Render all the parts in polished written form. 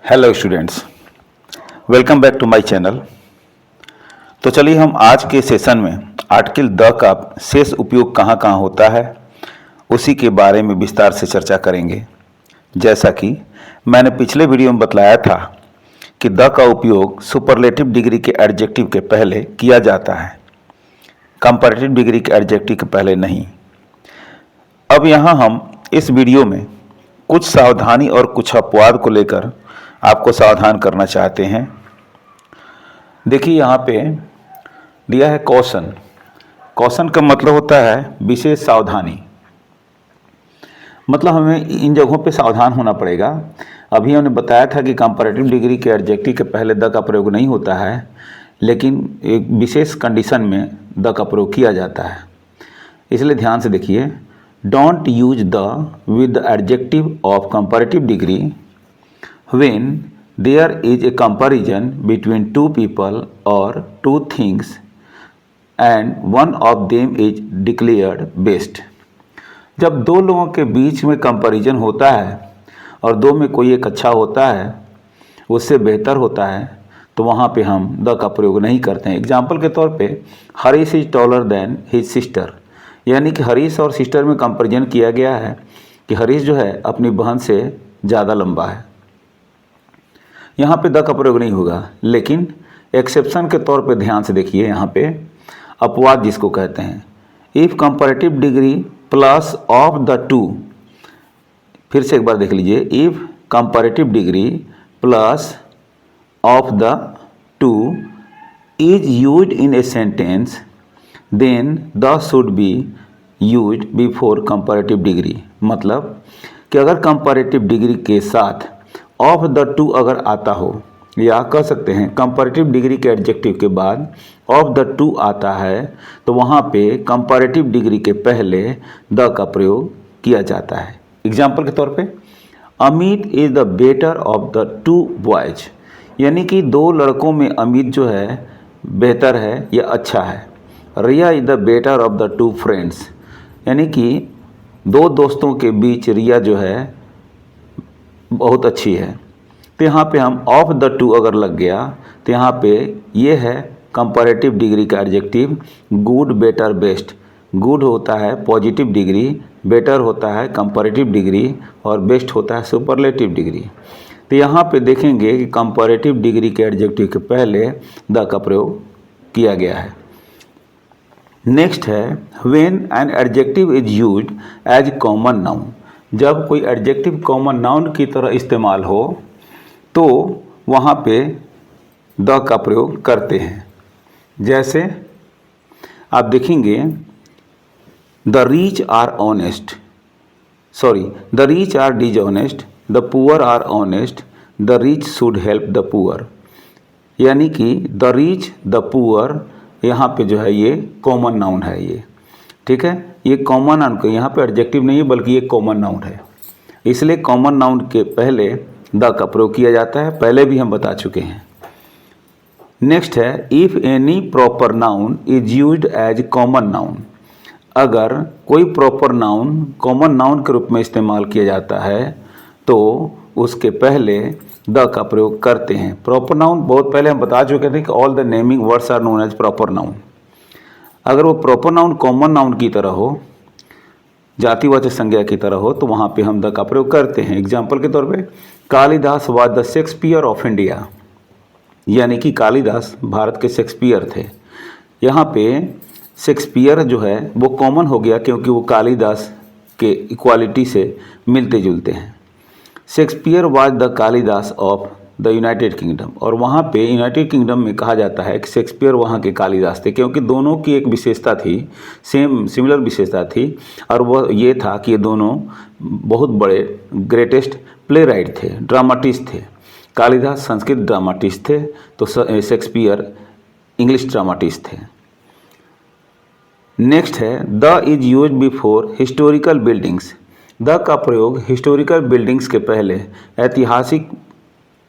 Hello students, welcome back to my channel. तो चलिए हम आज के सेशन में आर्टिकल द का शेष उपयोग कहाँ कहाँ होता है उसी के बारे में विस्तार से चर्चा करेंगे। जैसा कि मैंने पिछले वीडियो में बतलाया था कि द का उपयोग सुपरलेटिव डिग्री के एडजेक्टिव के पहले किया जाता है, कंपैरेटिव डिग्री के एडजेक्टिव के पहले नहीं। अब यहाँ हम इस वीडियो में कुछ सावधानी और कुछ अपवाद को लेकर आपको सावधान करना चाहते हैं। देखिए यहाँ पे दिया है कॉशन। कॉशन का मतलब होता है विशेष सावधानी, मतलब हमें इन जगहों पे सावधान होना पड़ेगा। अभी हमने बताया था कि कंपैरेटिव डिग्री के एडजेक्टिव के पहले द का प्रयोग नहीं होता है, लेकिन एक विशेष कंडीशन में द का प्रयोग किया जाता है। इसलिए ध्यान से देखिए, don't use the with the adjective of comparative degree when there is a comparison between two people or two things and one of them is declared best। जब दो लोगों के बीच में कंपैरिजन होता है और दो में कोई एक अच्छा होता है, उससे बेहतर होता है, तो वहाँ पे हम द का प्रयोग नहीं करते हैं। एग्जाम्पल के तौर पे Harish is taller than his sister, यानी कि हरीश और सिस्टर में कंपैरिजन किया गया है कि हरीश जो है अपनी बहन से ज़्यादा लंबा है। यहाँ पे द का प्रयोग नहीं होगा, लेकिन एक्सेप्शन के तौर पे ध्यान से देखिए, यहाँ पे अपवाद जिसको कहते हैं, if comparative degree plus of the two, फिर से एक बार देख लीजिए, if comparative degree plus of the two is used in a sentence then the should be used before comparative degree. मतलब कि अगर कंपैरेटिव डिग्री के साथ ऑफ द टू अगर आता हो, या कह सकते हैं कंपैरेटिव डिग्री के एडजेक्टिव के बाद ऑफ द टू आता है, तो वहाँ पे कंपैरेटिव डिग्री के पहले द का प्रयोग किया जाता है। एग्जाम्पल के तौर पे Amit is the better of the to boys, यानी कि दो लड़कों में अमित जो है बेहतर है या अच्छा है। Riya is the better of the two friends, यानी कि दो दोस्तों के बीच रिया जो है बहुत अच्छी है। तो यहाँ पे हम ऑफ द टू अगर लग गया तो यहाँ पे ये है कंपैरेटिव डिग्री का adjective good, better, best. Good होता है पॉजिटिव डिग्री, बेटर होता है कंपैरेटिव डिग्री और बेस्ट होता है सुपरलेटिव डिग्री। तो यहाँ पे देखेंगे कि कंपैरेटिव डिग्री के एडजेक्टिव के पहले द का प्रयोग किया गया है। नेक्स्ट है when an adjective is used as common noun. जब कोई एडजेक्टिव कॉमन नाउन की तरह इस्तेमाल हो तो वहाँ पे द का प्रयोग करते हैं। जैसे आप देखेंगे the rich are honest, the rich are dishonest, the poor are honest, the rich should help the poor. यानी कि द रीच, द पुअर, यहाँ पे जो है ये कॉमन नाउन है, ये ठीक है। ये कॉमन नाउन को यहाँ पे एडजेक्टिव नहीं है बल्कि ये कॉमन नाउन है, इसलिए कॉमन नाउन के पहले द का प्रयोग किया जाता है। पहले भी हम बता चुके हैं। नेक्स्ट है if any proper noun is used as common noun. अगर कोई प्रॉपर नाउन कॉमन नाउन के रूप में इस्तेमाल किया जाता है तो उसके पहले द का प्रयोग करते हैं। प्रॉपर नाउन बहुत पहले हम बता चुके थे कि all the naming words are known as proper noun. अगर वो प्रॉपर नाउन कॉमन नाउन की तरह हो, जातिवाचक संज्ञा की तरह हो, तो वहाँ पे हम द का प्रयोग करते हैं। एग्जाम्पल के तौर पे Kalidas was the Shakespeare of India, यानी कि कालिदास भारत के शेक्सपियर थे। यहाँ पे शेक्सपियर जो है वो कॉमन हो गया क्योंकि वो कालिदास के इक्वालिटी से मिलते जुलते हैं। Shakespeare was the Kalidas of the United kingdom, और वहाँ पे यूनाइटेड किंगडम में कहा जाता है कि शेक्सपियर वहाँ के कालिदास थे, क्योंकि दोनों की एक विशेषता थी, सिमिलर विशेषता थी, और वह ये था कि ये दोनों बहुत बड़े ग्रेटेस्ट प्ले राइट थे, ड्रामाटिस्ट थे। कालिदास संस्कृत ड्रामाटिस्ट थे तो शेक्सपियर इंग्लिश ड्रामाटिस्ट थे। नेक्स्ट है the is use before historical buildings. The का प्रयोग हिस्टोरिकल बिल्डिंग्स के पहले, ऐतिहासिक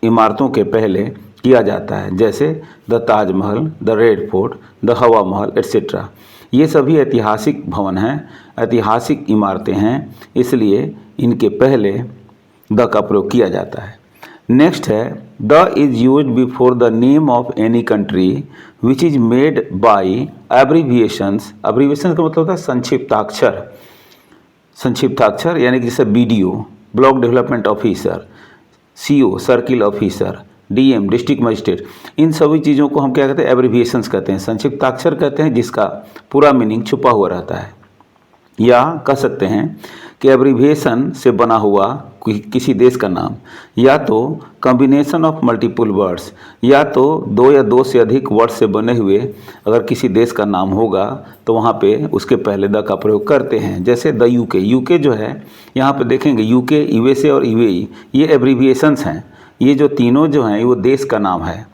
इमारतों के पहले किया जाता है। जैसे the Taj Mahal, the red fort, the हवा महल एट्सेट्रा। ये सभी ऐतिहासिक भवन हैं, ऐतिहासिक इमारतें हैं, इसलिए इनके पहले द का प्रयोग किया जाता है। नेक्स्ट है the is use before the name of any country which is made by abbreviations. Abbreviations का मतलब होता है संक्षिप्ताक्षर। संक्षिप्ताक्षर यानी कि जैसे BDO block development officer, CO circle officer, DM district magistrate, इन सभी चीज़ों को हम क्या कहते हैं? एब्रीविएशंस कहते हैं, संक्षिप्ताक्षर कहते हैं, जिसका पूरा मीनिंग छुपा हुआ रहता है। या कह सकते हैं कि एब्रीविएशन से बना हुआ किसी देश का नाम या तो कॉम्बिनेशन ऑफ मल्टीपल वर्ड्स, या तो दो या दो से अधिक वर्ड से बने हुए अगर किसी देश का नाम होगा तो वहाँ पे उसके पहले द का प्रयोग करते हैं। जैसे द UK जो है, यहाँ पे देखेंगे UK, USA और UAE ये एब्रीविएशंस हैं। ये जो तीनों जो हैं वो देश का नाम है।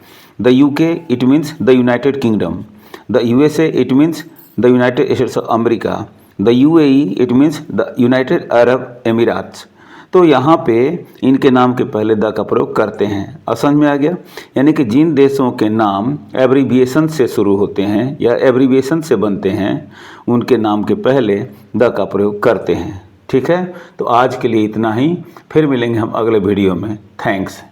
The UK it means the United Kingdom, the USA it means the United States of America, the UAE it means the United Arab Emirates. तो यहाँ पे इनके नाम के पहले द का प्रयोग करते हैं। अब समझ में आ गया? यानी कि जिन देशों के नाम एब्रीविएशन से शुरू होते हैं या एब्रीविएशन से बनते हैं उनके नाम के पहले द का प्रयोग करते हैं। ठीक है, तो आज के लिए इतना ही, फिर मिलेंगे हम अगले वीडियो में। थैंक्स।